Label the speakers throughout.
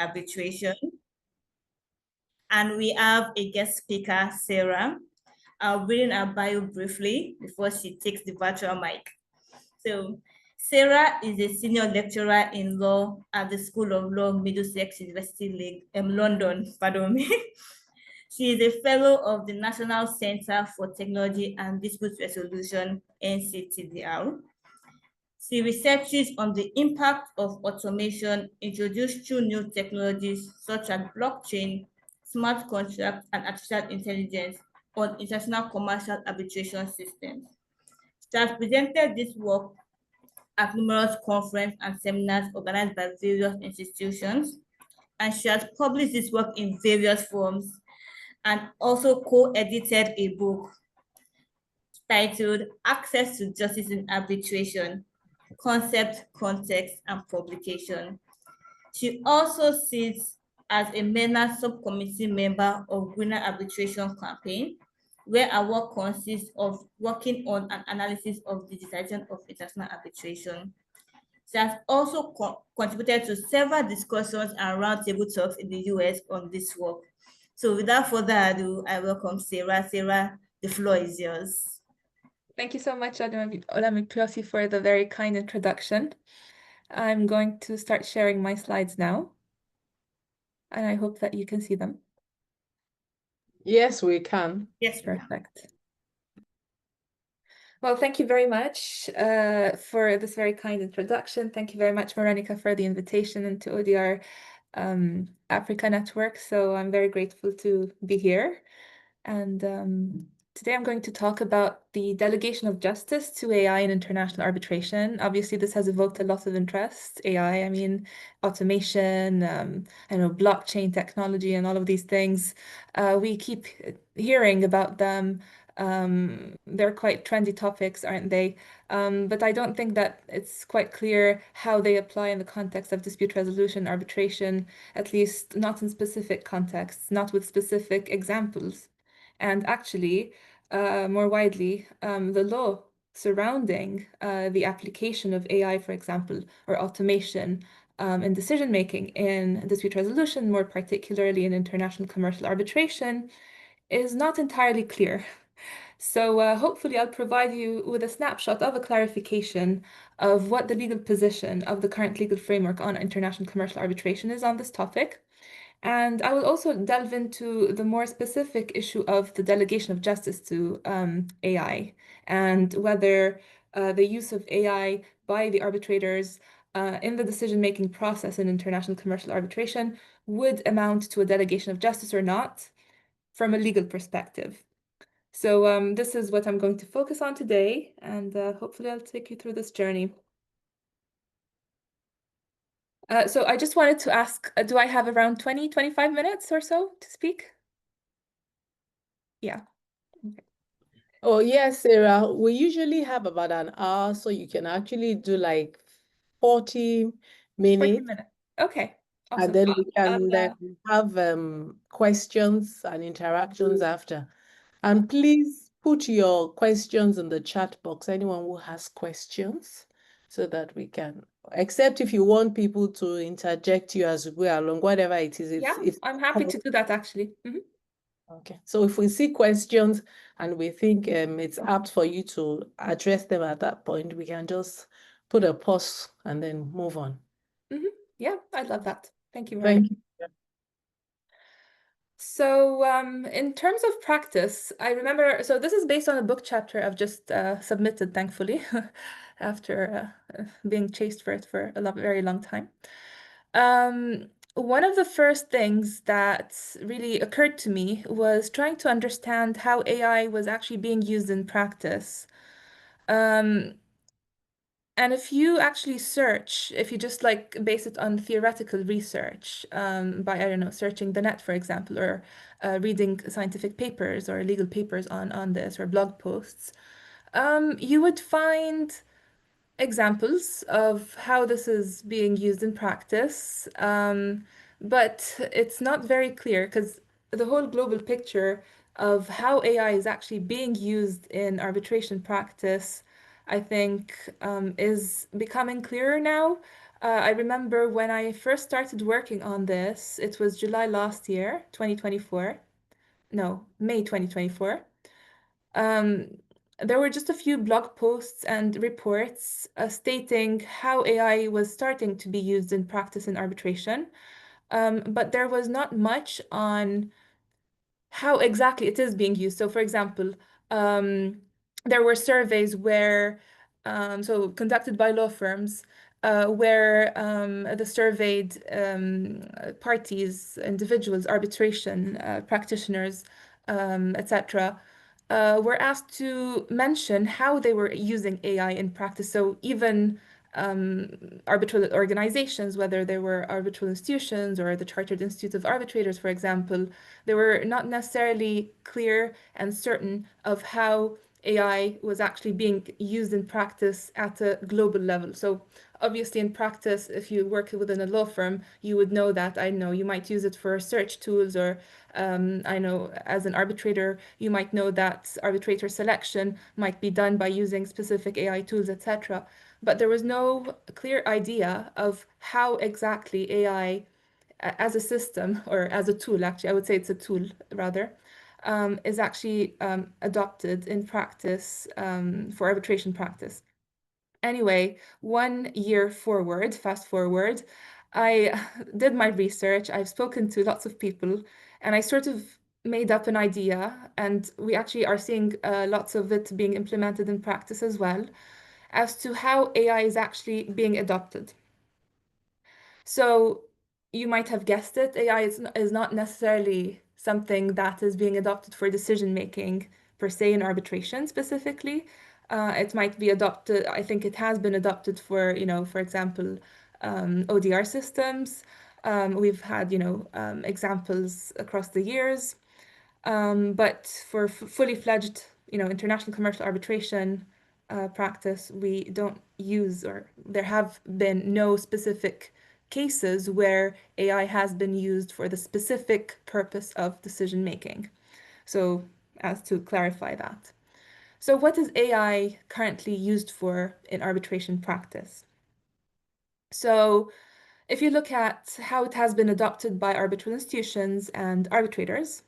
Speaker 1: Arbitration. And we have a guest speaker, Sara. I'll read her bio briefly before she takes the virtual mic. So Sara is a senior lecturer in law at the School of Law, Middlesex University, London, pardon me. She is a fellow of the National Center for Technology and Dispute Resolution, NCTDR. She researches on the impact of automation introduced through new technologies such as blockchain, smart contracts, and artificial intelligence on international commercial arbitration systems. She has presented this work at numerous conferences and seminars organized by various institutions, and she has published this work in various forms and also co-edited a book titled Access to Justice in Arbitration, Concept, Context, and Publication. She also sits as a MENA subcommittee member of Greener Arbitration Campaign, where our work consists of working on an analysis of digitization of international arbitration. She has also contributed to several discussions and roundtable talks in the US on this work. So without further ado, I welcome Sara. Sara, the floor is yours.
Speaker 2: Thank you so much, Olamide, for the very kind introduction. I'm going to start sharing my slides now, and I hope that you can see them.
Speaker 3: Yes, we can.
Speaker 1: Yes,
Speaker 2: perfect. Well, thank you very much for this very kind introduction. Thank you very much, Veronica, for the invitation into ODR Africa Network. So I'm very grateful to be here. And today I'm going to talk about the delegation of justice to AI and international arbitration. Obviously, this has evoked a lot of interest. AI, I mean, automation, I know, blockchain technology and all of these things. We keep hearing about them. They're quite trendy topics, aren't they? But I don't think that it's quite clear how they apply in the context of dispute resolution, arbitration, at least not in specific contexts, not with specific examples. And actually, more widely, the law surrounding the application of AI, for example, or automation in decision-making in dispute resolution, more particularly in international commercial arbitration, is not entirely clear. So hopefully I'll provide you with a snapshot of a clarification of what the legal position of the current legal framework on international commercial arbitration is on this topic. And I will also delve into the more specific issue of the delegation of justice to AI and whether the use of AI by the arbitrators in the decision-making process in international commercial arbitration would amount to a delegation of justice or not from a legal perspective. So this is what I'm going to focus on today, and hopefully I'll take you through this journey. So I just wanted to ask, do I have around 25 minutes or so to speak? Yeah. Okay.
Speaker 3: Oh, yes, Sara. We usually have about an hour, so you can actually do like 40 minutes.
Speaker 2: 40 minutes. Okay. Awesome.
Speaker 3: And then we can then have questions and interactions after. And please put your questions in the chat box, anyone who has questions, so that we can, except if you want people to interject you as we go along, whatever it is.
Speaker 2: Yeah, I'm happy to do that actually.
Speaker 3: Okay, so if we see questions and we think it's apt for you to address them at that point, we can just put a pause and then move on.
Speaker 2: Yeah, I'd love that. Thank you, Veronica.
Speaker 3: Thank you.
Speaker 2: So in terms of practice, I remember, so this is based on a book chapter I've just submitted, thankfully, after being chased for it for a very long time. One of the first things that really occurred to me was trying to understand how AI was actually being used in practice. And if you actually search, if you just like base it on theoretical research by, I don't know, searching the net, for example, or reading scientific papers or legal papers on this or blog posts, you would find examples of how this is being used in practice, but it's not very clear because the whole global picture of how AI is actually being used in arbitration practice, I think, is becoming clearer now. I remember when I first started working on this, it was July last year, 2024. No, May 2024. Um, there were just a few blog posts and reports stating how AI was starting to be used in practice in arbitration, but there was not much on how exactly it is being used. So, for example, there were surveys where, so conducted by law firms, where the surveyed parties, individuals, arbitration practitioners, etc., were asked to mention how they were using AI in practice. So even arbitral organizations, whether they were arbitral institutions or the Chartered Institute of Arbitrators, for example, they were not necessarily clear and certain of how AI was actually being used in practice at a global level. So obviously in practice, if you work within a law firm, you would know that, I know, you might use it for search tools, or I know as an arbitrator, you might know that arbitrator selection might be done by using specific AI tools, etc. But there was no clear idea of how exactly AI as a system, or as a tool, actually, I would say it's a tool rather, is actually adopted in practice for arbitration practice. Anyway, 1 year forward, fast forward, I did my research, I've spoken to lots of people, and I sort of made up an idea, and we actually are seeing lots of it being implemented in practice as well, as to how AI is actually being adopted. So you might have guessed it, AI is not necessarily something that is being adopted for decision making per se in arbitration specifically. It might be adopted, I think it has been adopted for, for example, ODR systems. We've had, examples across the years. But for fully fledged, international commercial arbitration practice, we don't use, or there have been no specific cases where AI has been used for the specific purpose of decision making. So, as to clarify that. So, what is AI currently used for in arbitration practice? So, if you look at how it has been adopted by arbitral institutions and arbitrators,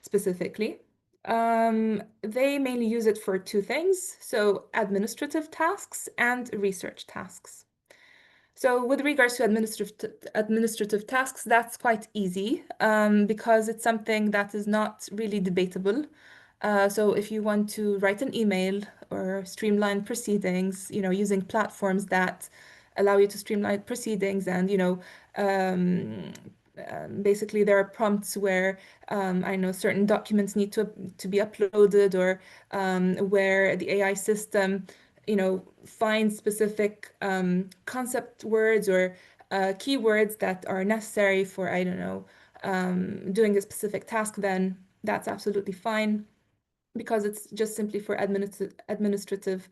Speaker 2: specifically. They mainly use it for two things, so administrative tasks and research tasks. So with regards to administrative tasks, that's quite easy because it's something that is not really debatable. So if you want to write an email or streamline proceedings, using platforms that allow you to streamline proceedings, and basically there are prompts where I know certain documents need to be uploaded, or where the AI system finds specific concept words or keywords that are necessary for, I don't know, doing a specific task, then that's absolutely fine, because it's just simply for administrative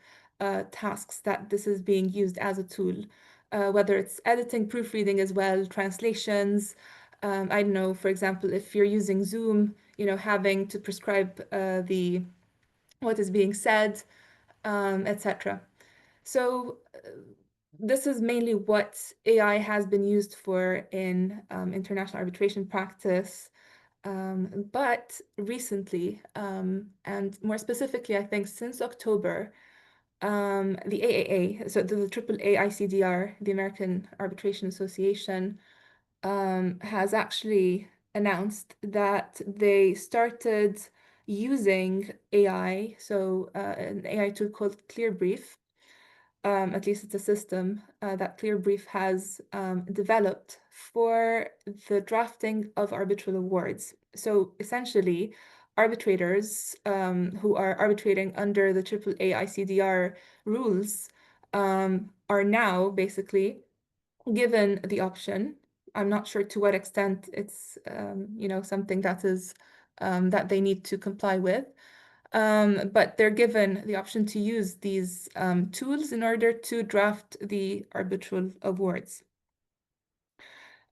Speaker 2: tasks that this is being used as a tool, whether it's editing, proofreading as well, translations. I don't know, for example, if you're using Zoom, having to prescribe the what is being said, etc. So this is mainly what AI has been used for in international arbitration practice. But recently, and more specifically, I think since October, the AAA, so the AAA ICDR, the American Arbitration Association, has actually announced that they started using AI, so an AI tool called ClearBrief. At least it's a system that ClearBrief has developed for the drafting of arbitral awards. So essentially, arbitrators who are arbitrating under the AAA ICDR rules are now basically given the option. I'm not sure to what extent it's something that is that they need to comply with, but they're given the option to use these tools in order to draft the arbitral awards.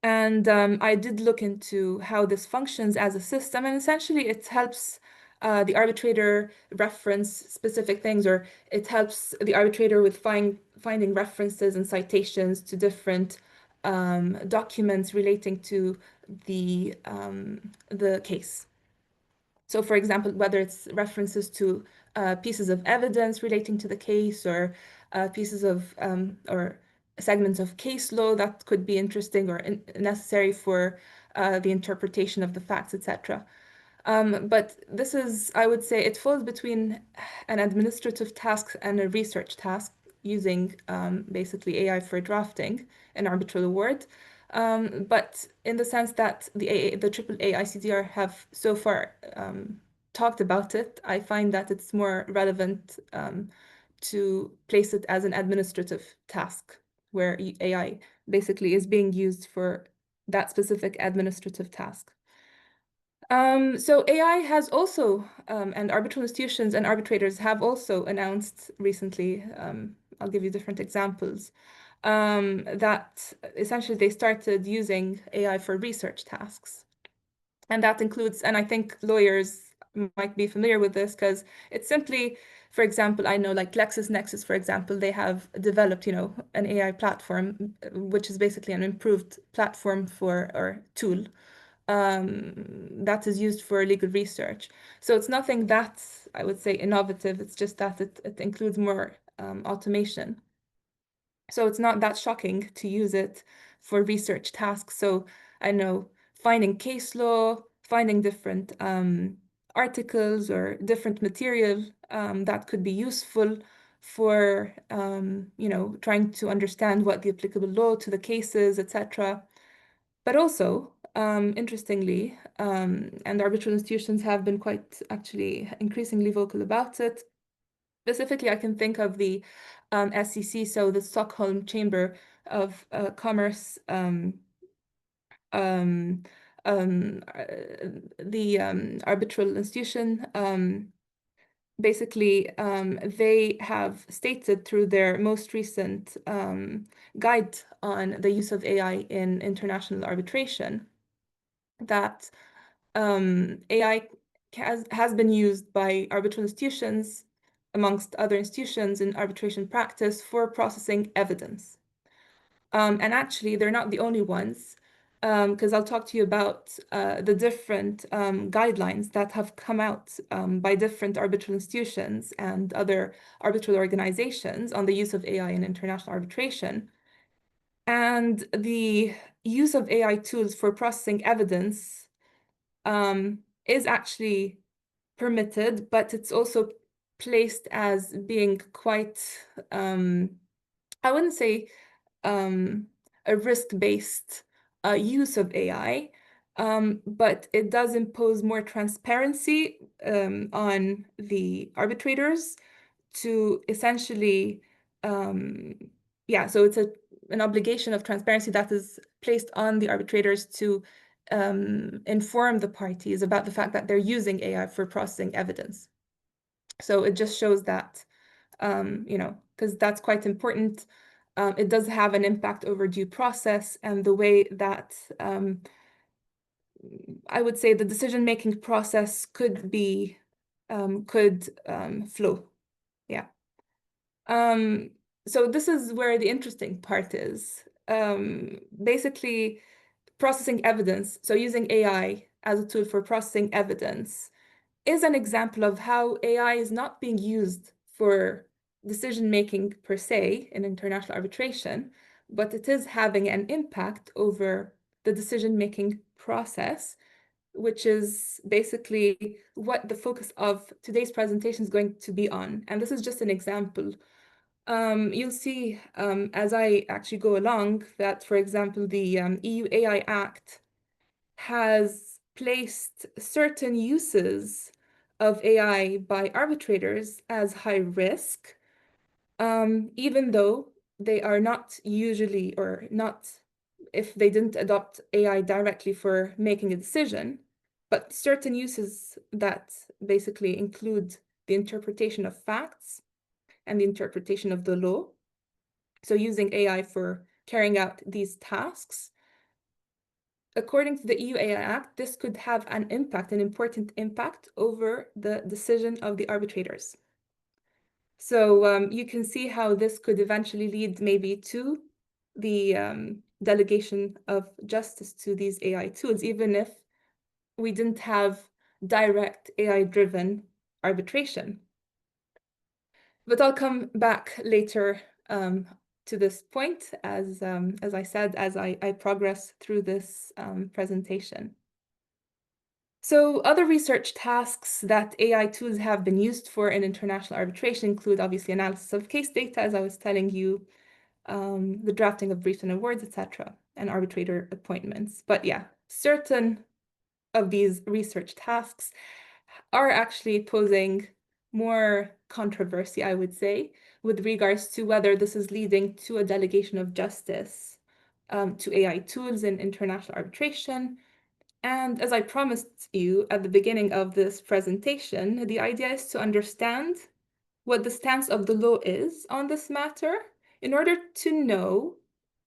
Speaker 2: And I did look into how this functions as a system, and essentially it helps the arbitrator reference specific things, or it helps the arbitrator with finding references and citations to different documents relating to the case. So, for example, whether it's references to pieces of evidence relating to the case, or pieces of or segments of case law that could be interesting or necessary for the interpretation of the facts, etc. But this is, I would say, it falls between an administrative task and a research task, using basically AI for drafting an arbitral award. But in the sense that the AAA ICTR have so far talked about it, I find that it's more relevant to place it as an administrative task, where AI basically is being used for that specific administrative task. So AI has also, and arbitral institutions and arbitrators have also announced recently, I'll give you different examples, that essentially they started using AI for research tasks. And that includes, and I think lawyers might be familiar with this, because it's simply, for example, I know like LexisNexis, for example, they have developed, an AI platform, which is basically an improved platform or tool that is used for legal research. So it's nothing that's, I would say, innovative. It's just that it includes more automation. So it's not that shocking to use it for research tasks. So I know finding case law, finding different articles or different material that could be useful for trying to understand what the applicable law to the cases, etc. But also, interestingly, and arbitral institutions have been quite actually increasingly vocal about it. Specifically, I can think of the SCC, so the Stockholm Chamber of Commerce, the arbitral institution. Basically, they have stated through their most recent guide on the use of AI in international arbitration that AI has been used by arbitral institutions, amongst other institutions in arbitration practice, for processing evidence. And actually, they're not the only ones, because I'll talk to you about the different guidelines that have come out by different arbitral institutions and other arbitral organizations on the use of AI in international arbitration. And the use of AI tools for processing evidence is actually permitted, but it's also placed as being quite, I wouldn't say a risk-based use of AI, but it does impose more transparency on the arbitrators to essentially, so it's an obligation of transparency that is placed on the arbitrators to inform the parties about the fact that they're using AI for processing evidence. So it just shows that, because that's quite important. It does have an impact over due process and the way that I would say the decision-making process could flow. Yeah. So this is where the interesting part is. Basically, processing evidence, so using AI as a tool for processing evidence, is an example of how AI is not being used for decision-making per se in international arbitration, but it is having an impact over the decision-making process, which is basically what the focus of today's presentation is going to be on. And this is just an example. You'll see as I actually go along that, for example, the EU AI Act has placed certain uses of AI by arbitrators as high risk, even though they are not usually, or not if they didn't adopt AI directly for making a decision, but certain uses that basically include the interpretation of facts and the interpretation of the law. So using AI for carrying out these tasks according to the EU AI Act, this could have an impact, an important impact over the decision of the arbitrators. So you can see how this could eventually lead maybe to the delegation of justice to these AI tools, even if we didn't have direct AI-driven arbitration. But I'll come back later to this point, as I said, as I progress through this presentation. So other research tasks that AI tools have been used for in international arbitration include obviously analysis of case data, as I was telling you, the drafting of briefs and awards, etc., and arbitrator appointments. But yeah, certain of these research tasks are actually posing more controversy, I would say, with regards to whether this is leading to a delegation of justice to AI tools in international arbitration. And as I promised you at the beginning of this presentation, the idea is to understand what the stance of the law is on this matter in order to know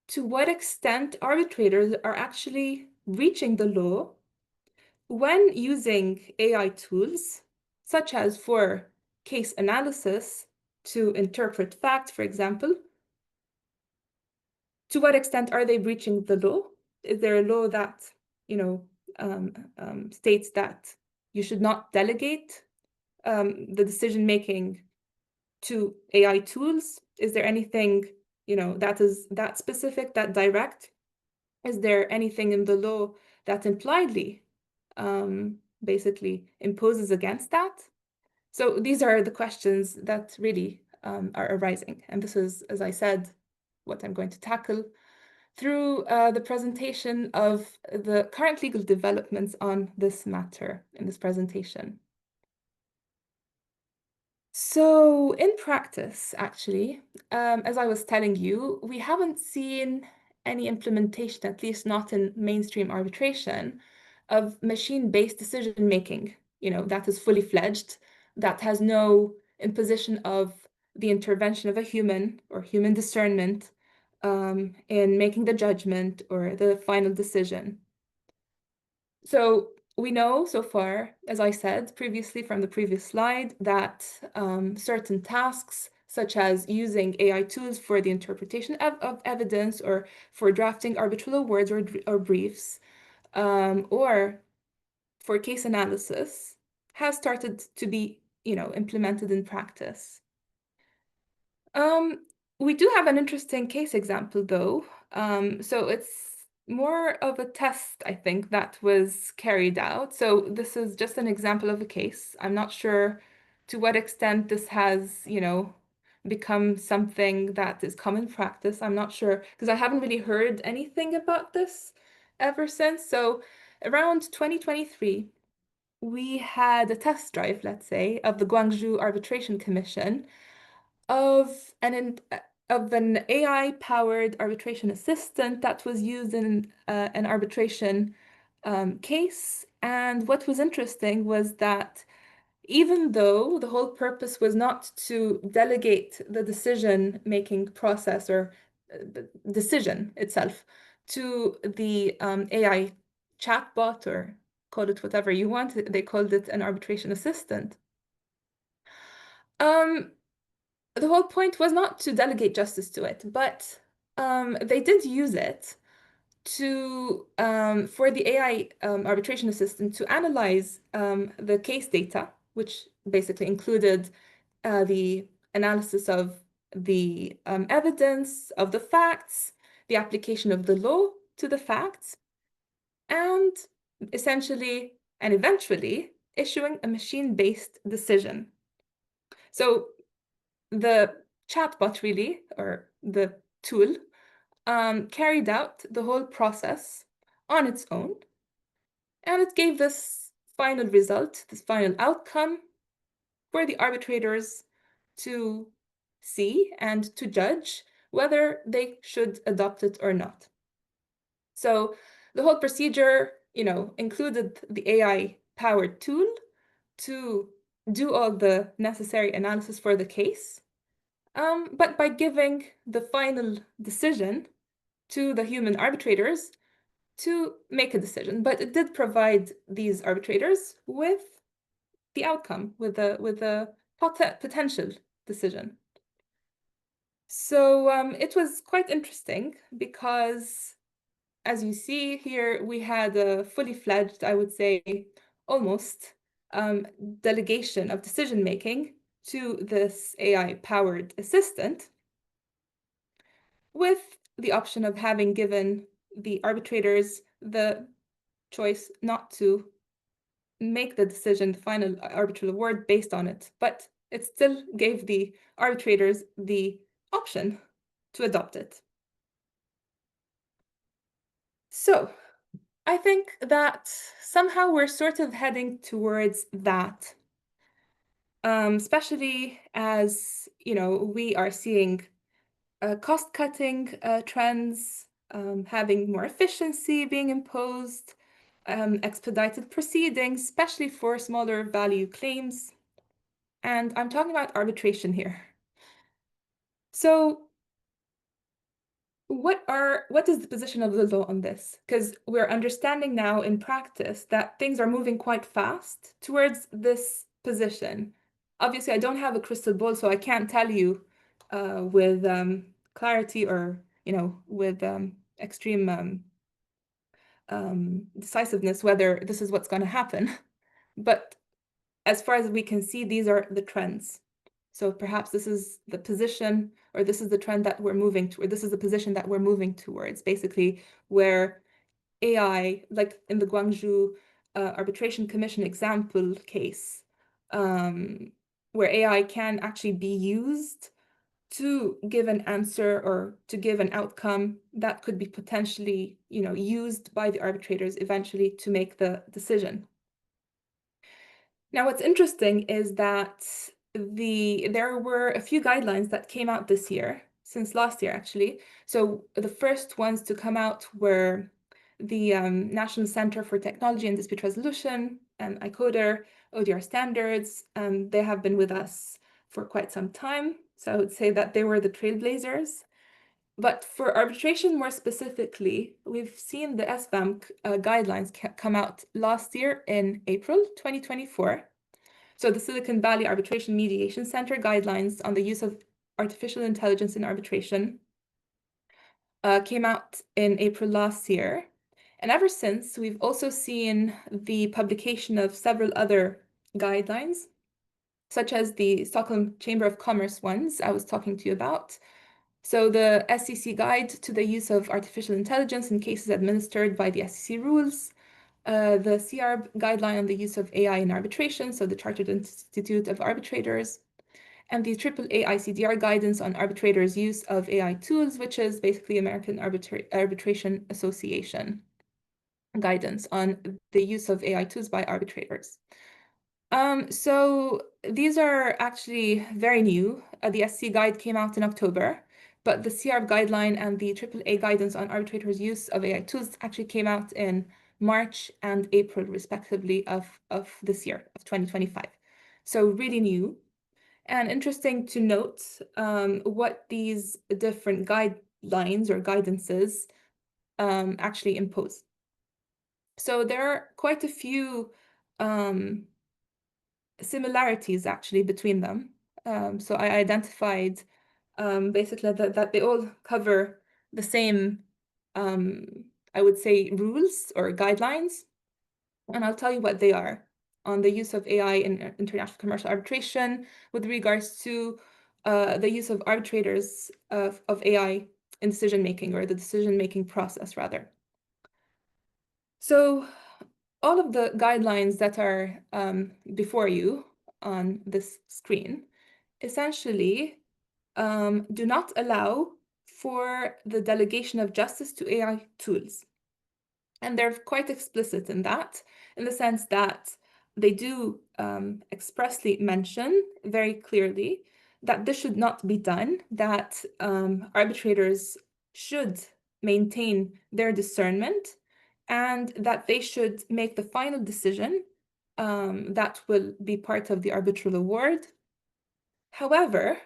Speaker 2: to what extent arbitrators are actually reaching the law when using AI tools, such as for case analysis to interpret facts, for example. To what extent are they breaching the law? Is there a law that, states that you should not delegate the decision-making to AI tools? Is there anything, that is that specific, that direct? Is there anything in the law that impliedly basically imposes against that? So these are the questions that really are arising. And this is, as I said, what I'm going to tackle through the presentation of the current legal developments on this matter in this presentation. So in practice, actually, as I was telling you, we haven't seen any implementation, at least not in mainstream arbitration, of machine-based decision-making, that is fully fledged, that has no imposition of the intervention of a human or human discernment in making the judgment or the final decision. So we know so far, as I said previously from the previous slide, that certain tasks, such as using AI tools for the interpretation of evidence or for drafting arbitral awards or briefs, or for case analysis, has started to be, implemented in practice. We do have an interesting case example, though. So it's more of a test, I think, that was carried out. So this is just an example of a case. I'm not sure to what extent this has, become something that is common practice. I'm not sure, because I haven't really heard anything about this ever since. So around 2023, we had a test drive, let's say, of the Guangzhou Arbitration Commission of an AI-powered arbitration assistant that was used in an arbitration case. And what was interesting was that even though the whole purpose was not to delegate the decision-making process or the decision itself to the AI chatbot, or call it whatever you want, they called it an arbitration assistant. The whole point was not to delegate justice to it, but they did use it to for the AI arbitration assistant to analyze the case data, which basically included the analysis of the evidence, of the facts, the application of the law to the facts, and essentially and eventually issuing a machine-based decision. So the chatbot really, or the tool, carried out the whole process on its own, and it gave this final result, this final outcome for the arbitrators to see and to judge whether they should adopt it or not. So the whole procedure, included the AI-powered tool to do all the necessary analysis for the case, but by giving the final decision to the human arbitrators to make a decision, but it did provide these arbitrators with the outcome, with a potential decision. So it was quite interesting because, as you see here, we had a fully fledged, I would say, almost delegation of decision making to this AI-powered assistant, with the option of having given the arbitrators the choice not to make the decision, the final arbitral award based on it, but it still gave the arbitrators the option to adopt it. So I think that somehow we're sort of heading towards that, especially as, we are seeing cost-cutting trends, having more efficiency being imposed, expedited proceedings, especially for smaller value claims. And I'm talking about arbitration here. So what is the position of the law on this? Because we're understanding now in practice that things are moving quite fast towards this position. Obviously, I don't have a crystal ball, so I can't tell you with clarity or, with extreme decisiveness whether this is what's going to happen. But as far as we can see, these are the trends. So perhaps this is the position, or this is the trend that we're moving to, or this is the position that we're moving towards, basically, where AI, like in the Guangzhou Arbitration Commission example case, where AI can actually be used to give an answer or to give an outcome that could be potentially, used by the arbitrators eventually to make the decision. Now, what's interesting is that there were a few guidelines that came out this year, since last year actually. So the first ones to come out were the National Center for Technology and Dispute Resolution, ICODER, ODR standards. They have been with us for quite some time. So I would say that they were the trailblazers. But for arbitration more specifically, we've seen the SBAM guidelines come out last year in April 2024. So the Silicon Valley Arbitration Mediation Center guidelines on the use of artificial intelligence in arbitration came out in April last year. And ever since, we've also seen the publication of several other guidelines, such as the Stockholm Chamber of Commerce ones I was talking to you about. So the SEC Guide to the Use of Artificial Intelligence in Cases Administered by the SEC Rules, the CARB Guideline on the Use of AI in Arbitration, so the Chartered Institute of Arbitrators, and the AAA ICDR Guidance on Arbitrators' Use of AI Tools, which is basically American Arbitration Association guidance on the use of AI tools by arbitrators. So these are actually very new. The SC Guide came out in October, but the CRB guideline and the AAA guidance on arbitrators' use of AI tools actually came out in March and April, respectively, of this year, of 2025. So really new. And interesting to note what these different guidelines or guidances actually impose. So there are quite a few similarities actually between them. So I identified basically that they all cover the same, I would say, rules or guidelines. And I'll tell you what they are on the use of AI in international commercial arbitration with regards to the use of arbitrators of AI in decision-making, or the decision-making process, rather. So all of the guidelines that are before you on this screen essentially do not allow for the delegation of justice to AI tools. And they're quite explicit in that, in the sense that they do expressly mention very clearly that this should not be done, that arbitrators should maintain their discernment, and that they should make the final decision that will be part of the arbitral award. However,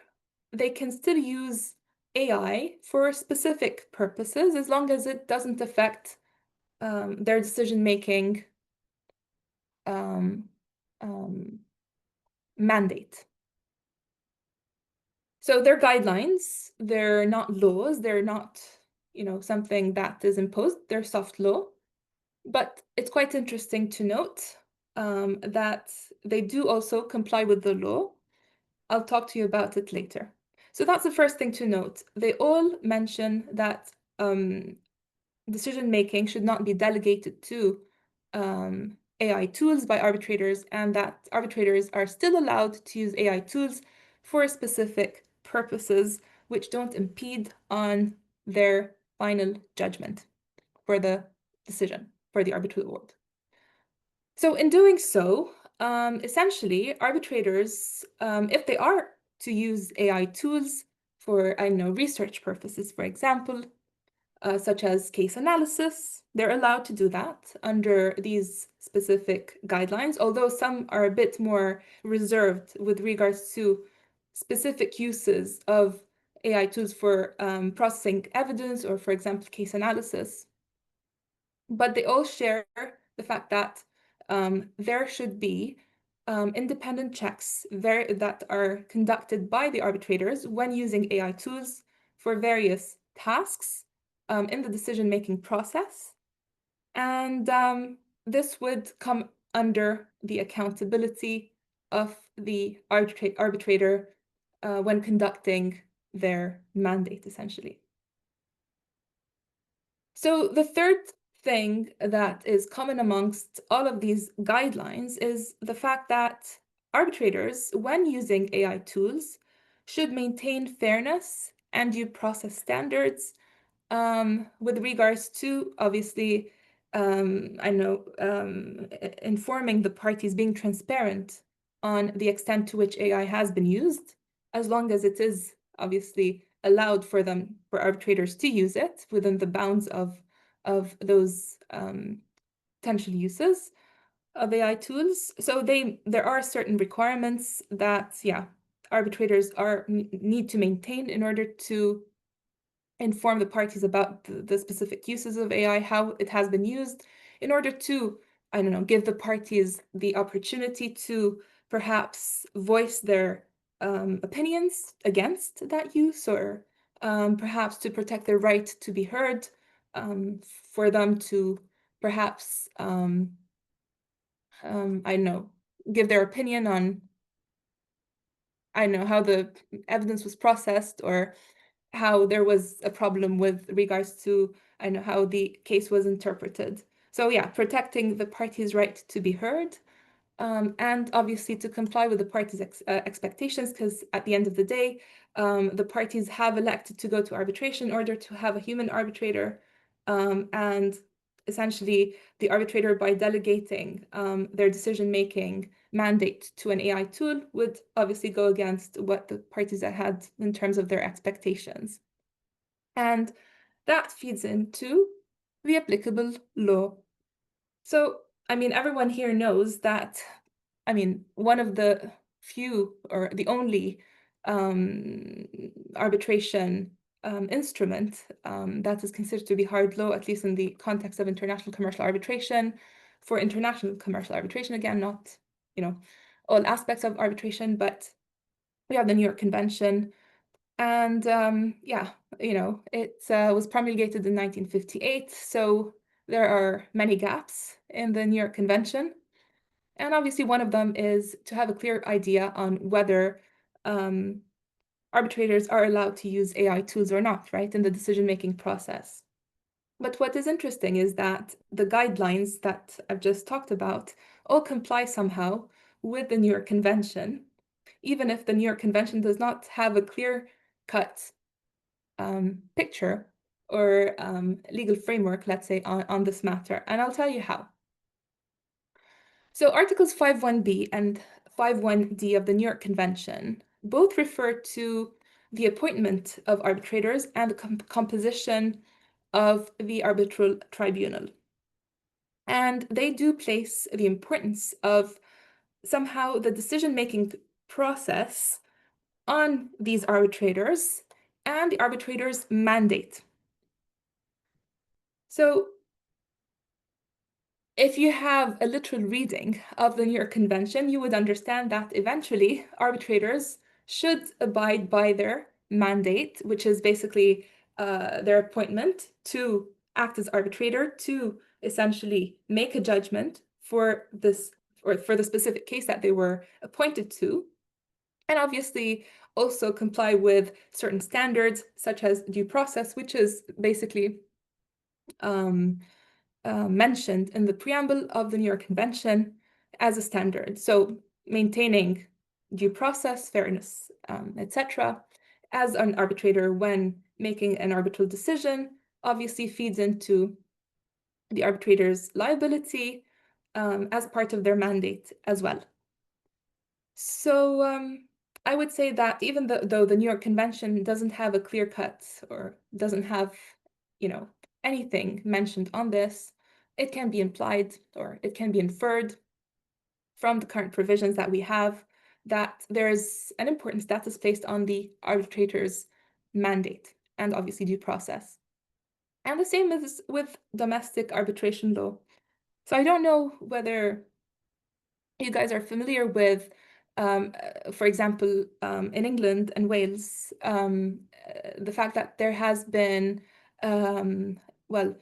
Speaker 2: they can still use AI for specific purposes as long as it doesn't affect their decision-making mandate. So they're guidelines, they're not laws, they're not, something that is imposed, they're soft law. But it's quite interesting to note that they do also comply with the law. I'll talk to you about it later. So that's the first thing to note. They all mention that decision-making should not be delegated to AI tools by arbitrators, and that arbitrators are still allowed to use AI tools for specific purposes which don't impede on their final judgment for the decision, for the arbitral award. So in doing so, essentially, arbitrators, if they are to use AI tools for, research purposes, for example, such as case analysis, they're allowed to do that under these specific guidelines, although some are a bit more reserved with regards to specific uses of AI tools for processing evidence or, for example, case analysis. But they all share the fact that there should be independent checks that are conducted by the arbitrators when using AI tools for various tasks in the decision-making process. And this would come under the accountability of the arbitrator when conducting their mandate, essentially. So the third thing that is common amongst all of these guidelines is the fact that arbitrators, when using AI tools, should maintain fairness and due process standards with regards to, obviously, informing the parties, being transparent on the extent to which AI has been used, as long as it is obviously allowed for arbitrators to use it within the bounds of those potential uses of AI tools. So there are certain requirements that, arbitrators need to maintain in order to inform the parties about the specific uses of AI, how it has been used, in order to, give the parties the opportunity to perhaps voice their opinions against that use, or perhaps to protect their right to be heard, for them to perhaps, give their opinion on, how the evidence was processed, or how there was a problem with regards to, how the case was interpreted. So yeah, protecting the party's right to be heard, and obviously to comply with the parties' expectations, because at the end of the day, the parties have elected to go to arbitration in order to have a human arbitrator, and essentially the arbitrator, by delegating their decision-making mandate to an AI tool, would obviously go against what the parties had in terms of their expectations. And that feeds into the applicable law. So, everyone here knows that, one of the few or the only arbitration instrument that is considered to be hard law, at least in the context of international commercial arbitration. For international commercial arbitration, again, not, all aspects of arbitration, but we have the New York Convention. And it was promulgated in 1958. So there are many gaps in the New York Convention. And obviously one of them is to have a clear idea on whether arbitrators are allowed to use AI tools or not, right, in the decision-making process. But what is interesting is that the guidelines that I've just talked about all comply somehow with the New York Convention, even if the New York Convention does not have a clear-cut picture or legal framework, let's say, on this matter. And I'll tell you how. So Articles 5.1b and 5.1d of the New York Convention both refer to the appointment of arbitrators and the composition of the arbitral tribunal. And they do place the importance of somehow the decision-making process on these arbitrators and the arbitrator's mandate. So if you have a literal reading of the New York Convention, you would understand that eventually arbitrators should abide by their mandate, which is basically their appointment to act as arbitrator, to essentially make a judgment for this or for the specific case that they were appointed to, and obviously also comply with certain standards such as due process, which is basically mentioned in the preamble of the New York Convention as a standard. So maintaining due process, fairness, etc., as an arbitrator when making an arbitral decision obviously feeds into the arbitrator's liability as part of their mandate as well. So I would say that even though the New York Convention doesn't have a clear cut or doesn't have, anything mentioned on this, it can be implied or it can be inferred from the current provisions that we have that there's an importance that is placed on the arbitrator's mandate and obviously due process. And the same is with domestic arbitration law. So I don't know whether you guys are familiar with, for example, in England and Wales, the fact that there has been, well,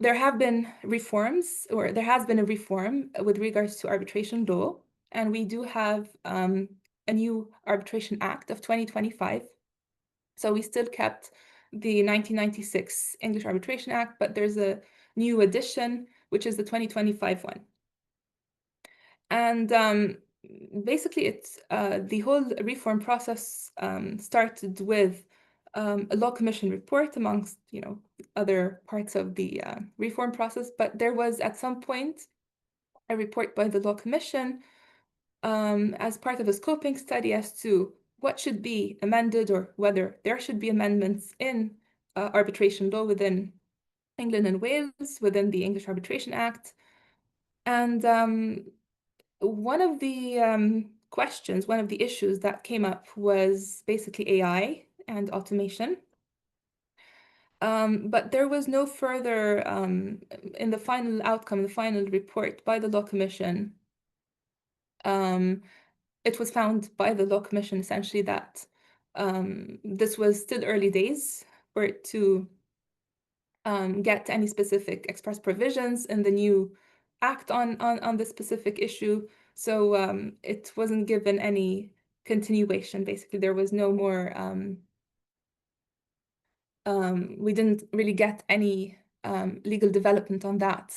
Speaker 2: there have been reforms, or there has been a reform with regards to arbitration law, and we do have a new Arbitration Act of 2025. So we still kept the 1996 English Arbitration Act, but there's a new edition, which is the 2025 one. And basically, it's the whole reform process started with a law commission report amongst, other parts of the reform process. But there was at some point a report by the law commission as part of a scoping study as to what should be amended or whether there should be amendments in arbitration law within England and Wales, within the English Arbitration Act. And one of the questions, one of the issues that came up was basically AI and automation. But there was no further, in the final outcome, the final report by the Law Commission, it was found by the Law Commission essentially that this was still early days for it to get any specific express provisions in the new act on this specific issue. So it wasn't given any continuation. Basically, there was no more, we didn't really get any legal development on that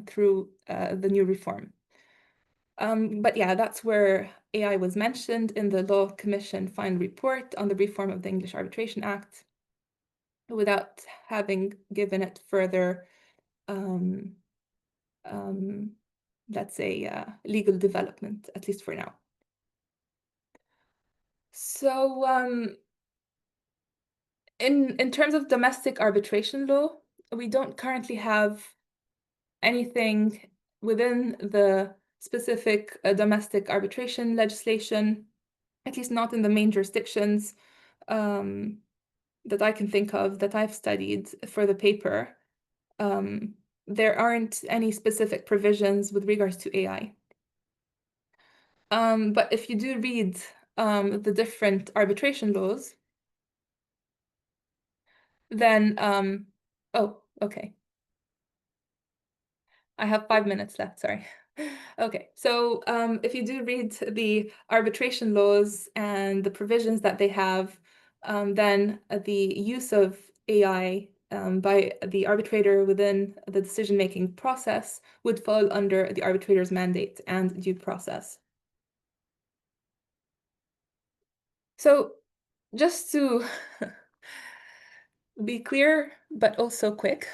Speaker 2: through the new reform. But yeah, that's where AI was mentioned in the Law Commission final report on the reform of the English Arbitration Act, without having given it further, let's say, legal development, at least for now. So in terms of domestic arbitration law, we don't currently have anything within the specific domestic arbitration legislation, at least not in the main jurisdictions that I can think of, that I've studied for the paper. There aren't any specific provisions with regards to AI. But if you do read the different arbitration laws, then, oh, okay. I have 5 minutes left, sorry. Okay, so if you do read the arbitration laws and the provisions that they have, then the use of AI by the arbitrator within the decision-making process would fall under the arbitrator's mandate and due process. So just to be clear, but also quick,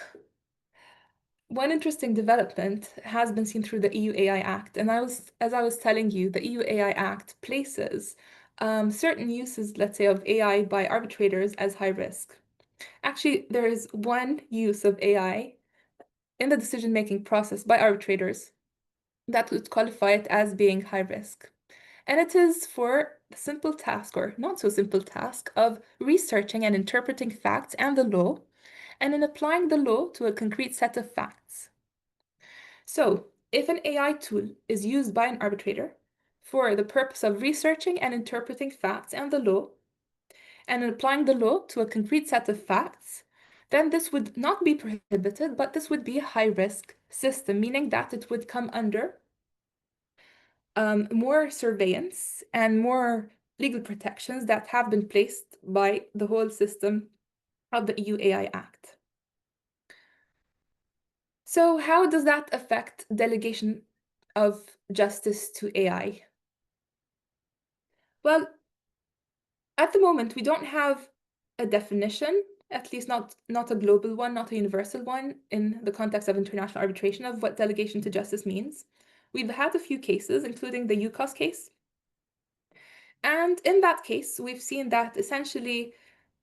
Speaker 2: one interesting development has been seen through the EU AI Act, and as I was telling you, the EU AI Act places certain uses, let's say, of AI by arbitrators as high risk. Actually, there is one use of AI in the decision-making process by arbitrators that would qualify it as being high risk. And it is for the simple task, or not so simple task, of researching and interpreting facts and the law, and in applying the law to a concrete set of facts. So if an AI tool is used by an arbitrator for the purpose of researching and interpreting facts and the law, and applying the law to a concrete set of facts, then this would not be prohibited, but this would be a high-risk system, meaning that it would come under more surveillance and more legal protections that have been placed by the whole system of the EU AI Act. So how does that affect delegation of justice to AI? Well, at the moment, we don't have a definition, at least not a global one, not a universal one, in the context of international arbitration of what delegation to justice means. We've had a few cases, including the UCOS case. And in that case, we've seen that essentially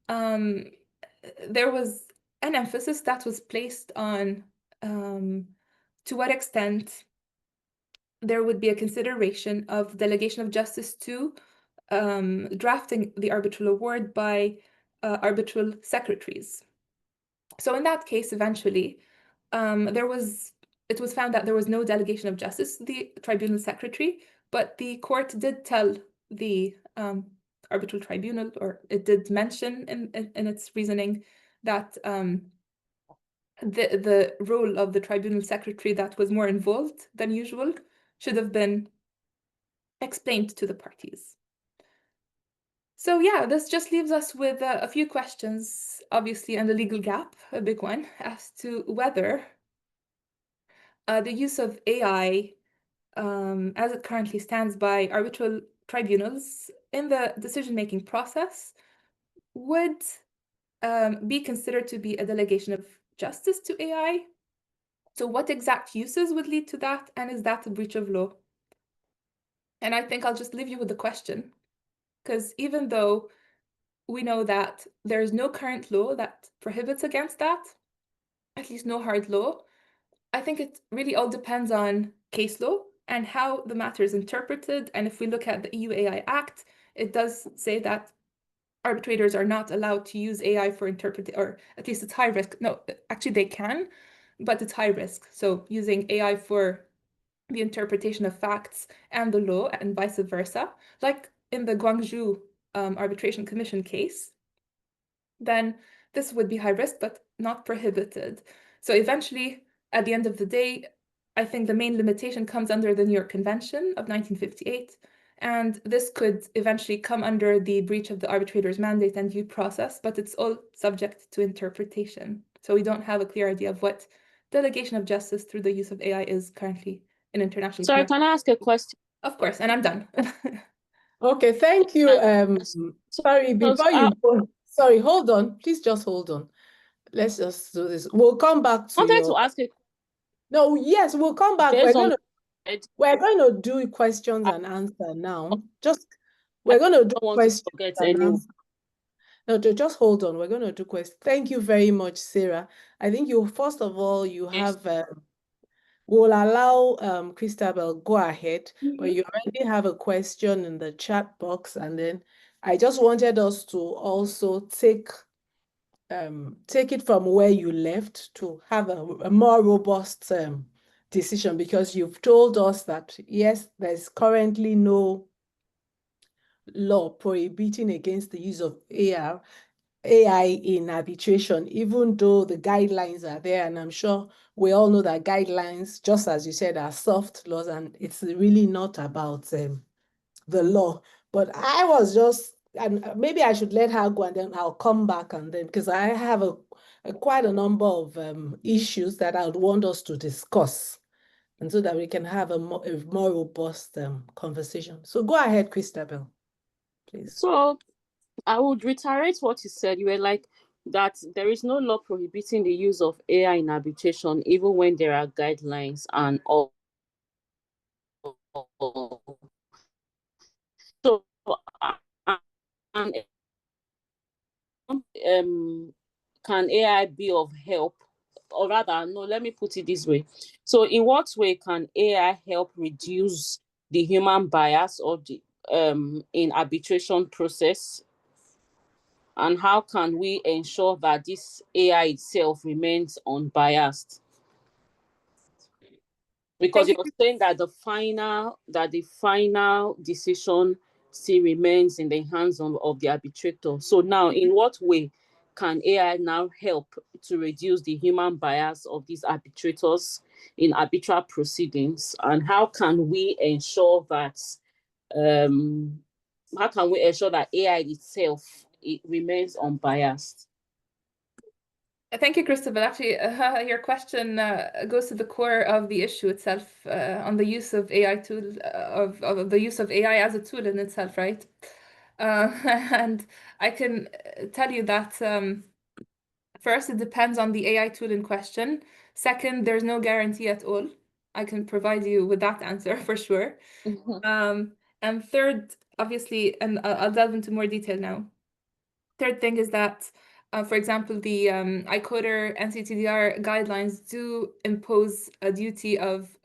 Speaker 2: there was an emphasis that was placed on to what extent there would be a consideration of delegation of justice to drafting the arbitral award by arbitral secretaries. So in that case, eventually, it was found that there was no delegation of justice to the tribunal secretary, but the court did tell the arbitral tribunal, or it did mention in its reasoning that the role of the tribunal secretary that was more involved than usual should have been explained to the parties. So yeah, this just leaves us with a few questions, obviously, and the legal gap, a big one, as to whether the use of AI, as it currently stands by arbitral tribunals in the decision-making process, would be considered to be a delegation of justice to AI. So what exact uses would lead to that, and is that a breach of law? And I think I'll just leave you with the question, because even though we know that there is no current law that prohibits against that, at least no hard law, I think it really all depends on case law and how the matter is interpreted. And if we look at the EU AI Act, it does say that arbitrators are not allowed to use AI for interpreting, or at least it's high risk. No, actually they can, but it's high risk. So using AI for the interpretation of facts and the law and vice versa, like in the Guangzhou Arbitration Commission case, then this would be high risk, but not prohibited. So eventually, at the end of the day, I think the main limitation comes under the New York Convention of 1958, and this could eventually come under the breach of the arbitrator's mandate and due process, but it's all subject to interpretation. So we don't have a clear idea of what delegation of justice through the use of AI is currently in international
Speaker 4: Sorry,
Speaker 2: practice.
Speaker 4: can I ask a question?
Speaker 2: Of course, and I'm done.
Speaker 3: Okay, thank you. Sorry, before you go, sorry, hold on. Please just hold on. Let's just do this. We'll come back to
Speaker 4: I wanted
Speaker 3: your...
Speaker 4: to ask a
Speaker 3: No, yes, we'll come back.
Speaker 4: based on
Speaker 3: We're going to do questions and answer now. We're going to do
Speaker 4: I don't want to
Speaker 3: questions
Speaker 4: forget
Speaker 3: and
Speaker 4: anyone.
Speaker 3: answer. No, just hold on. We're going to do questions. Thank you very much, Sarah. I think first of all, you have... We'll allow Christabel go ahead, but you already have a question in the chat box, and then I just wanted us to also take it from where you left to have a more robust decision, because you've told us that yes, there's currently no law prohibiting against the use of AI in arbitration, even though the guidelines are there. And I'm sure we all know that guidelines, just as you said, are soft laws, and it's really not about the law. But I was just, and maybe I should let her go, and then I'll come back, and then, because I have quite a number of issues that I would want us to discuss, and so that we can have a more robust conversation. So go ahead, Christabel, please.
Speaker 4: So I would reiterate what you said. You were like that there is no law prohibiting the use of AI in arbitration, even when there are guidelines and all. So, can AI be of help? Or rather, no, let me put it this way. So in what way can AI help reduce the human bias or the in arbitration process? And how can we ensure that this AI itself remains unbiased? Because
Speaker 2: Thank
Speaker 4: you're
Speaker 2: you.
Speaker 4: saying that the final decision still remains in the hands of the arbitrator. So now, in what way can AI now help to reduce the human bias of these arbitrators in arbitral proceedings? And how can we ensure that AI itself it remains unbiased?
Speaker 2: Thank you, Christabel. Actually, your question goes to the core of the issue itself on the use of AI tool of the use of AI as a tool in itself, right? And I can tell you that first, it depends on the AI tool in question. Second, there's no guarantee at all. I can provide you with that answer for sure. And third, obviously, and I'll delve into more detail now. Third thing is that, for example, the ICODER NCTDR guidelines do impose a duty of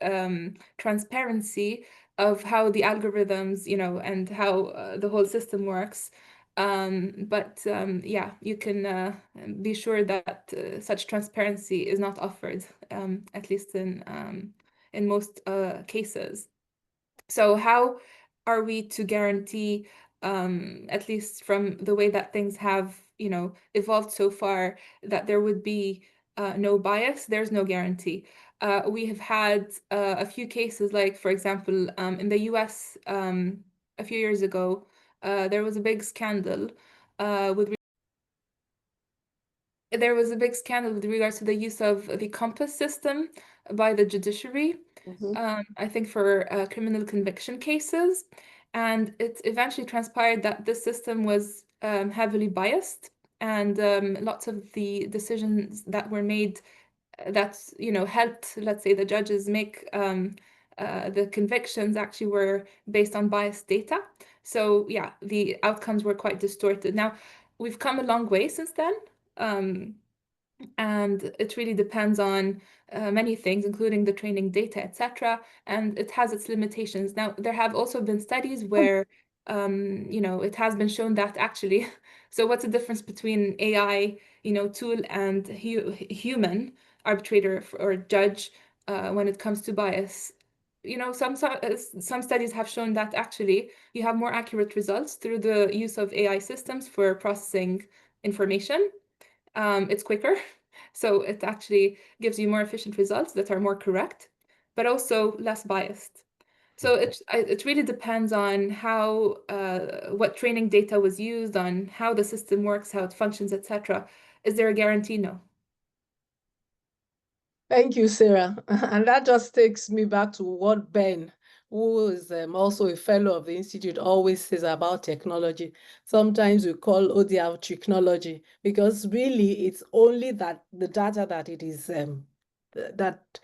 Speaker 2: transparency of how the algorithms, and how the whole system works. But yeah, you can be sure that such transparency is not offered, at least in most cases. So how are we to guarantee, at least from the way that things have, evolved so far, that there would be no bias? There's no guarantee. We have had a few cases, like, for example, in the US a few years ago, there was a big scandal with regards to the use of the compass system by the judiciary. I think for criminal conviction cases. And it eventually transpired that this system was heavily biased, and lots of the decisions that were made that, helped, let's say, the judges make the convictions actually were based on biased data. So yeah, the outcomes were quite distorted. Now, we've come a long way since then. And it really depends on many things, including the training data, etc. And it has its limitations. Now, there have also been studies where, it has been shown that actually, so what's the difference between AI, tool and human arbitrator or judge when it comes to bias? Some studies have shown that actually you have more accurate results through the use of AI systems for processing information. It's quicker, so it actually gives you more efficient results that are more correct, but also less biased. So it really depends on how what training data was used, on how the system works, how it functions, etc. Is there a guarantee? No.
Speaker 3: Thank you, Sarah. And that just takes me back to what Ben, who is also a fellow of the Institute, always says about technology. Sometimes we call ODR technology because really it's only that the data that it is that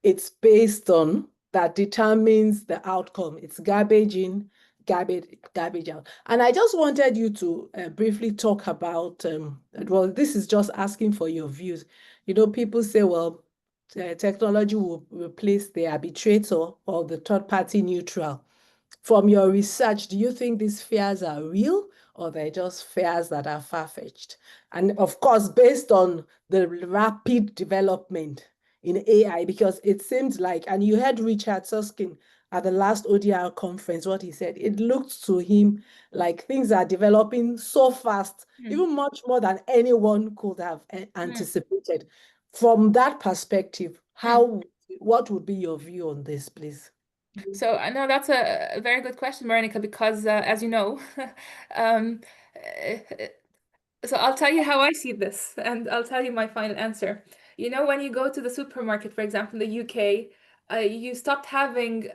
Speaker 3: it's based on that determines the outcome. It's garbage in, garbage out. And I just wanted you to briefly talk about, well, this is just asking for your views. People say, well, technology will replace the arbitrator or the third party neutral. From your research, do you think these fears are real, or they're just fears that are far-fetched? And of course, based on the rapid development in AI, because it seems like, and you heard Richard Susskind at the last ODR conference, what he said, it looked to him like things are developing so fast, even much more than anyone could have anticipated. From that perspective, what would be your view on this, please?
Speaker 2: So I know that's a very good question, Monica, because as you know, um, so I'll tell you how I see this, and I'll tell you my final answer. When you go to the supermarket, for example, in the UK, you stopped having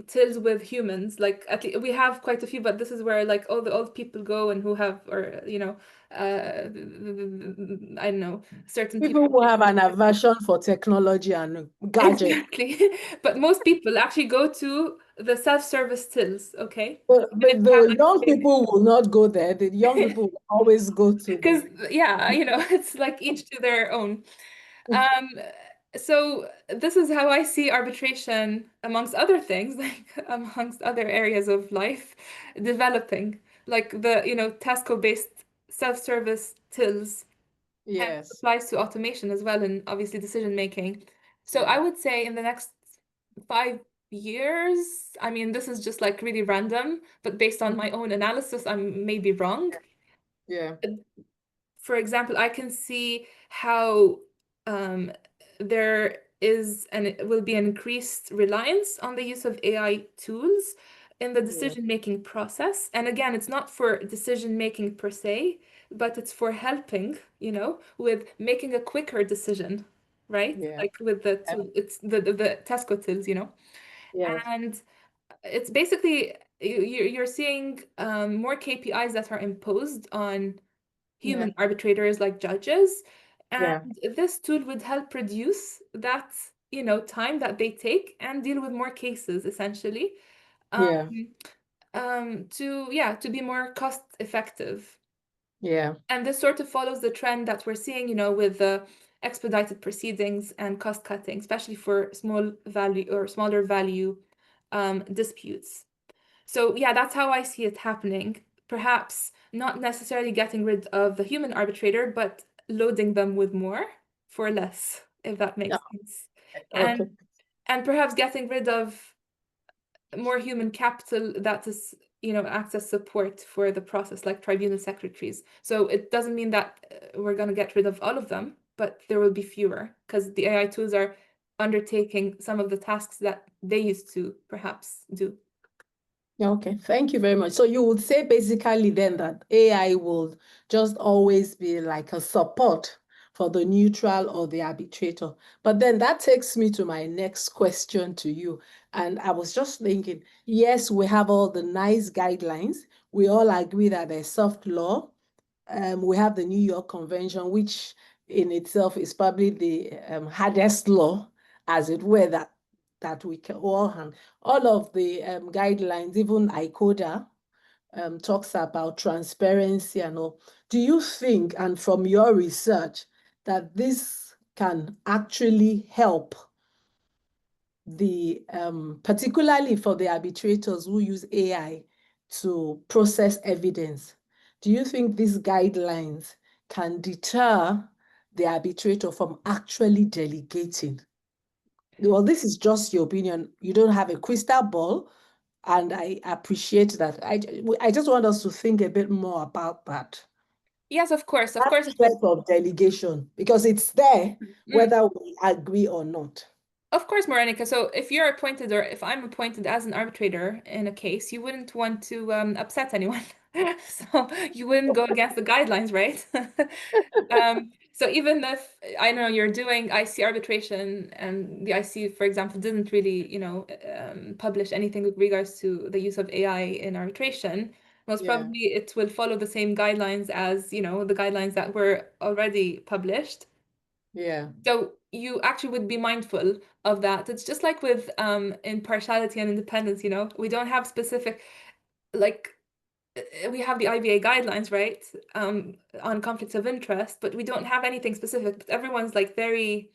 Speaker 2: tills with humans. Like we have quite a few, but this is where like all the old people go and who have, or I don't know, certain
Speaker 3: People who have an aversion for technology and gadgets.
Speaker 2: Exactly. But most people actually go to the self-service tills, okay?
Speaker 3: But
Speaker 2: And
Speaker 3: the young people will not go there. The young people will always go to
Speaker 2: because yeah, it's like each to their own. Um, so this is how I see arbitration, amongst other things, like amongst other areas of life, developing, like the, Tesco-based self-service tills. And it
Speaker 3: Yes.
Speaker 2: applies to automation as well, and obviously decision making. So I would say in the next 5 years. I mean, this is just like really random, but based on my own analysis, I may be wrong.
Speaker 3: Yeah.
Speaker 2: For example, I can see how there is and it will be an increased reliance on the use of AI tools in the decision-making process. And again, it's not for decision-making per se, but it's for helping, with making a quicker decision, right?
Speaker 3: Yeah.
Speaker 2: Like with the tool, it's the Tesco tools,
Speaker 3: Yes.
Speaker 2: And it's basically you're seeing more KPIs that are imposed on human arbitrators like judges.
Speaker 3: Yeah.
Speaker 2: And this tool would help reduce that, time that they take and deal with more cases essentially.
Speaker 3: Yeah.
Speaker 2: To be more cost effective.
Speaker 3: Yeah.
Speaker 2: And this sort of follows the trend that we're seeing, with the expedited proceedings and cost cutting, especially for small value or smaller value disputes. So yeah, that's how I see it happening. Perhaps not necessarily getting rid of the human arbitrator, but loading them with more for less, if that makes sense.
Speaker 3: Okay.
Speaker 2: And perhaps getting rid of more human capital that is, acts as support for the process, like tribunal secretaries. So it doesn't mean that we're going to get rid of all of them, but there will be fewer because the AI tools are undertaking some of the tasks that they used to perhaps do.
Speaker 3: Okay, thank you very much. So you would say basically then that AI will just always be like a support for the neutral or the arbitrator. But then that takes me to my next question to you. And I was just thinking, yes, we have all the nice guidelines. We all agree that there's soft law. We have the New York Convention, which in itself is probably the hardest law, as it were, that we can all handle. All of the guidelines, even ICODA, talks about transparency and all. Do you think, and from your research, that this can actually help the particularly for the arbitrators who use AI to process evidence? Do you think these guidelines can deter the arbitrator from actually delegating? Well, this is just your opinion. You don't have a crystal ball, and I appreciate that. I just want us to think a bit more about that.
Speaker 2: Yes, of course. Of
Speaker 3: That
Speaker 2: course,
Speaker 3: threat of delegation, because it's there, whether we agree or not.
Speaker 2: Of course, Moranica. So if you're appointed or if I'm appointed as an arbitrator in a case, you wouldn't want to upset anyone. So you wouldn't go against the guidelines, right? So even if I know you're doing IC arbitration and the IC, for example, didn't really, publish anything with regards to the use of AI in arbitration, most probably it will follow the same guidelines as, the guidelines that were already published.
Speaker 3: Yeah.
Speaker 2: So you actually would be mindful of that. It's just like with impartiality and independence, we don't have specific, like, we have the IBA guidelines, right, on conflicts of interest, but we don't have anything specific. But everyone's like very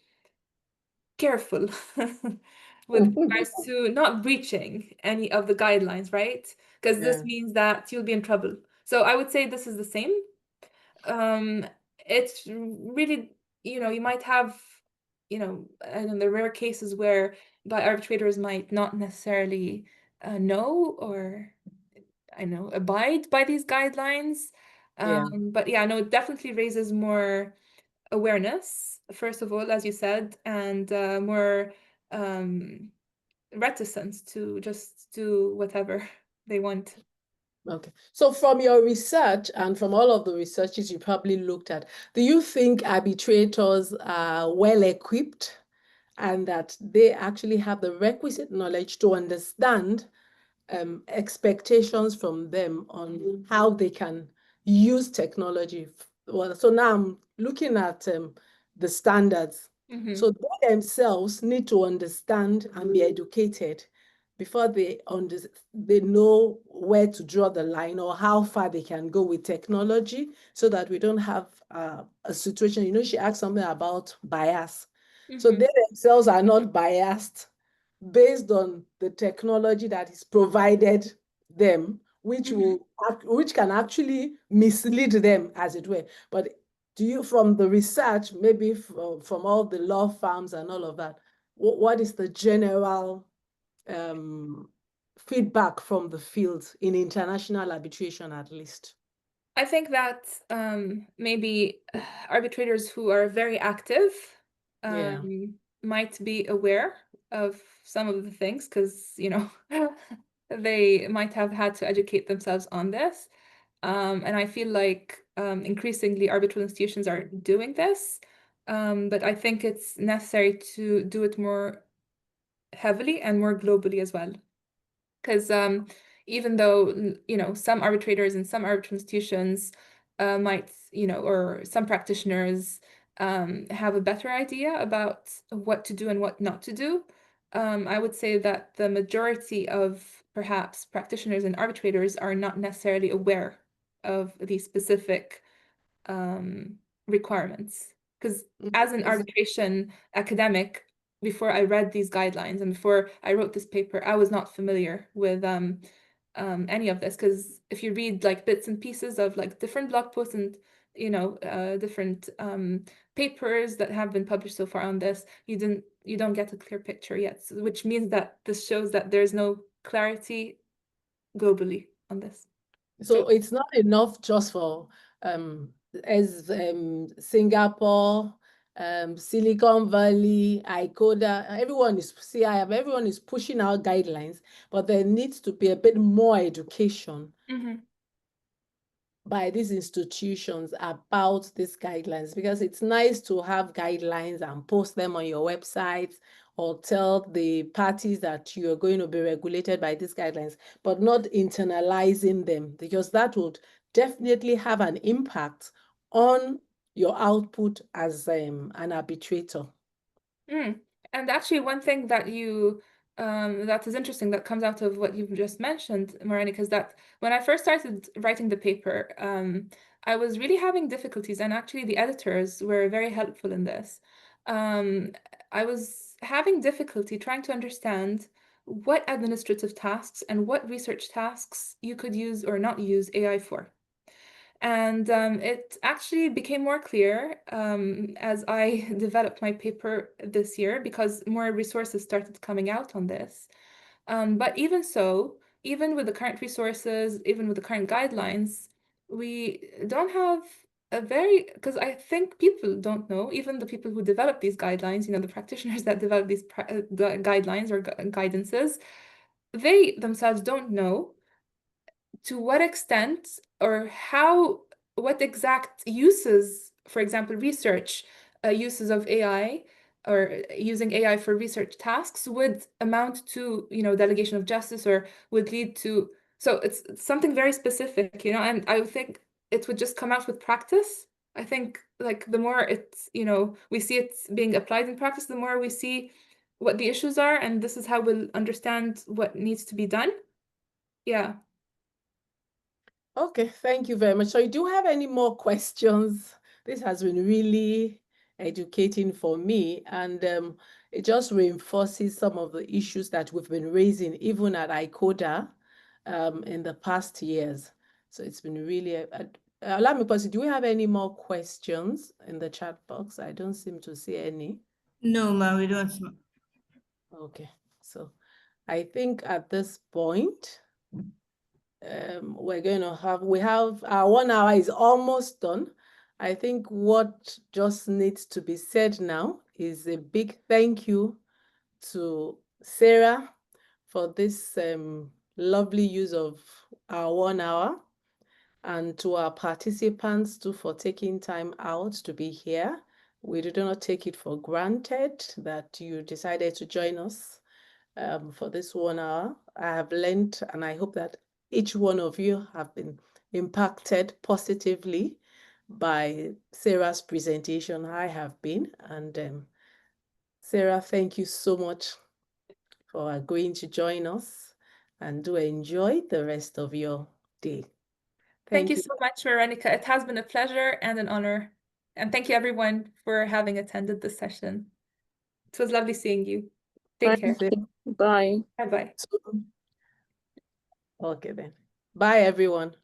Speaker 2: careful with regards to not breaching any of the guidelines, right? Because this means that you'll be in trouble. So I would say this is the same. It's really, you might have, and in the rare cases where the arbitrators might not necessarily know or abide by these guidelines. But yeah, no, it definitely raises more awareness, first of all, as you said, and more reticence to just do whatever they want.
Speaker 3: Okay. So from your research and from all of the researches you probably looked at, do you think arbitrators are well equipped and that they actually have the requisite knowledge to understand expectations from them on how they can use technology? Well, so now I'm looking at the standards. So they themselves need to understand and be educated before they know where to draw the line or how far they can go with technology, so that we don't have a situation. She asked something about bias. So they themselves are not biased based on the technology that is provided them, which can actually mislead them, as it were. But do you, from the research, maybe from all the law firms and all of that, what is the general feedback from the field in international arbitration, at least?
Speaker 2: I think that maybe arbitrators who are very active
Speaker 3: Yeah.
Speaker 2: might be aware of some of the things because, you know, they might have had to educate themselves on this. And I feel like increasingly arbitral institutions are doing this, but I think it's necessary to do it more heavily and more globally as well. Because even though, you know, some arbitrators and some arbitral institutions might, you know, or some practitioners have a better idea about what to do and what not to do, I would say that the majority of perhaps practitioners and arbitrators are not necessarily aware of these specific requirements. Because as an arbitration academic, before I read these guidelines and before I wrote this paper, I was not familiar with any of this. Because if you read like bits and pieces of like different blog posts and you know different papers that have been published so far on this, you don't get a clear picture yet, which means that this shows that there's no clarity globally on this.
Speaker 3: So it's not enough just for Singapore, Silicon Valley, ICODA, everyone is pushing out guidelines, but there needs to be a bit more education by these institutions about these guidelines, because it's nice to have guidelines and post them on your website or tell the parties that you're going to be regulated by these guidelines, but not internalizing them, because that would definitely have an impact on your output as an arbitrator.
Speaker 2: And actually, one thing that you that is interesting that comes out of what you've just mentioned, Moranica, is that when I first started writing the paper, I was really having difficulties, and actually the editors were very helpful in this. I was having difficulty trying to understand what administrative tasks and what research tasks you could use or not use AI for. And it actually became more clear as I developed my paper this year because more resources started coming out on this. But even so, even with the current resources, even with the current guidelines, we don't have a very, because I think people don't know, even the people who develop these guidelines, you know, the practitioners that develop these guidelines or guidances, they themselves don't know to what extent or how, what exact uses, for example, research uses of AI or using AI for research tasks would amount to, you know, delegation of justice or would lead to, so it's something very specific, you know, and I would think it would just come out with practice. I think like the more it's, you know, we see it being applied in practice, the more we see what the issues are, and this is how we'll understand what needs to be done. Yeah.
Speaker 3: Okay, thank you very much. So, do you have any more questions? This has been really educating for me, and it just reinforces some of the issues that we've been raising, even at ICODA, in the past years. So it's been really. Allow me, do we have any more questions in the chat box? I don't seem to see any.
Speaker 1: No, ma, we don't.
Speaker 3: Okay, so I think at this point, we're going to have our 1 hour is almost done. I think what just needs to be said now is a big thank you to Sarah for this lovely use of our 1 hour, and to our participants too for taking time out to be here. We do not take it for granted that you decided to join us for this 1 hour. I have learned, and I hope that each one of you have been impacted positively by Sarah's presentation. I have been, and Sarah, thank you so much for agreeing to join us, and do enjoy the rest of your day.
Speaker 2: Thank you so much, Veronica. It has been a pleasure and an honor. And thank you everyone for having attended this session. It was lovely seeing you. Take care.
Speaker 4: Bye.
Speaker 2: Bye-bye.
Speaker 3: Okay then. Bye everyone.